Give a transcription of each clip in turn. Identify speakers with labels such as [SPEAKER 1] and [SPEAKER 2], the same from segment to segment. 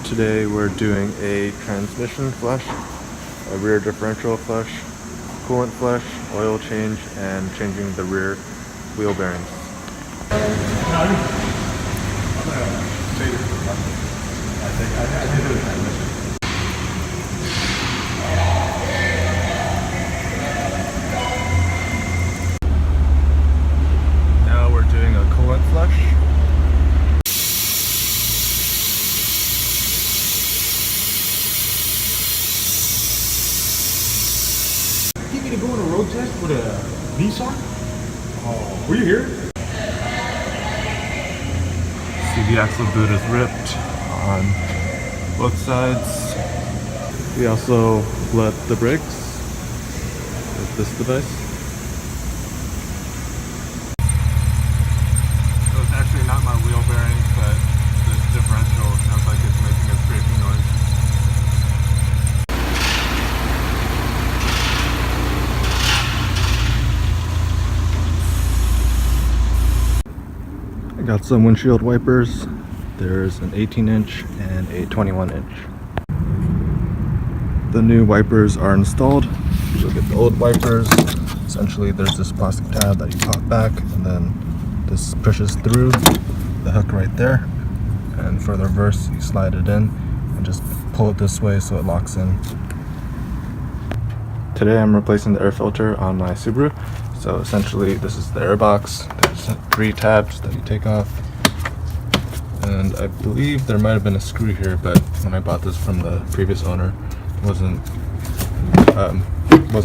[SPEAKER 1] Today we're doing a transmission flush, a rear differential flush, coolant flush, oil change, and changing the rear wheel bearings. Now we're doing a coolant flush.
[SPEAKER 2] Get me to go on a road test with a Nissan? Oh, were you here?
[SPEAKER 1] CV axle boot is ripped on both sides. We also let the brakes with this device. So it's actually not my wheel bearings, but this differential sounds like it's making a scraping noise. I got some windshield wipers. There's an 18-inch and a 21-inch. The new wipers are installed. If you look at the old wipers, essentially there's this plastic tab that you pop back, and then this pushes through the hook right there. And for the reverse, you slide it in and just pull it this way so it locks in. Today I'm replacing the air filter on my Subaru. So essentially this is the air box. There's 3 tabs that you take off. And I believe there might have been a screw here, but when I bought this from the previous owner, it wasn't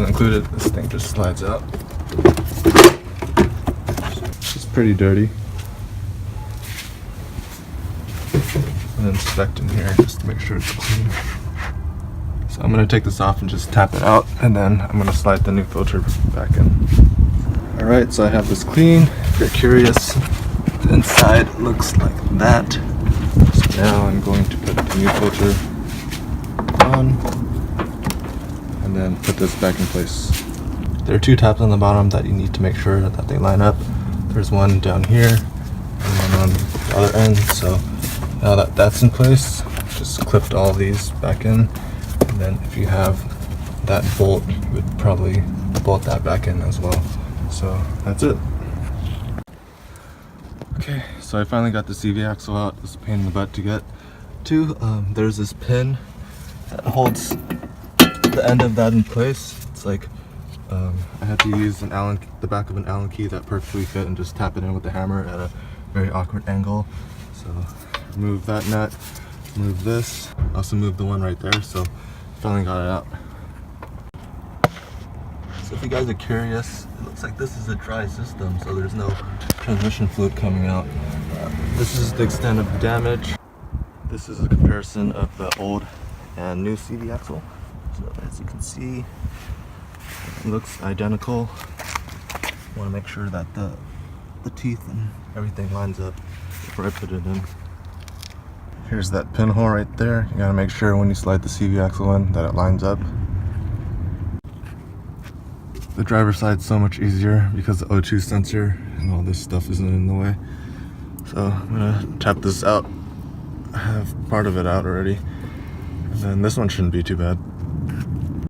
[SPEAKER 1] included. This thing just slides out. It's pretty dirty. And inspect in here just to make sure it's clean. So I'm going to take this off and just tap it out, and then I'm going to slide the new filter back in. Alright, so I have this clean. If you're curious, the inside looks like that. So now I'm going to put the new filter on and then put this back in place. There are 2 tabs on the bottom that you need to make sure that they line up. There's one down here and one on the other end. So now that that's in place, just clipped all these back in. And then if you have that bolt, you would probably bolt that back in as well. So that's it. Okay, so I finally got the CV axle out. It was a pain in the butt to get to. There's this pin that holds the end of that in place. It's like I had to use the back of an Allen key that perfectly fit and just tap it in with the hammer at a very awkward angle. So remove that nut, remove this, also move the one right there. So finally got it out. So if you guys are curious, it looks like this is a dry system, so there's no transmission fluid coming out. This is the extent of the damage. This is a comparison of the old and new CV axle. So as you can see, it looks identical. I want to make sure that the teeth and everything lines up before I put it in. Here's that pinhole right there. You gotta make sure when you slide the CV axle in that it lines up. The driver's side's so much easier because the O2 sensor and all this stuff isn't in the way. So I'm gonna tap this out. I have part of it out already. And then this one shouldn't be too bad.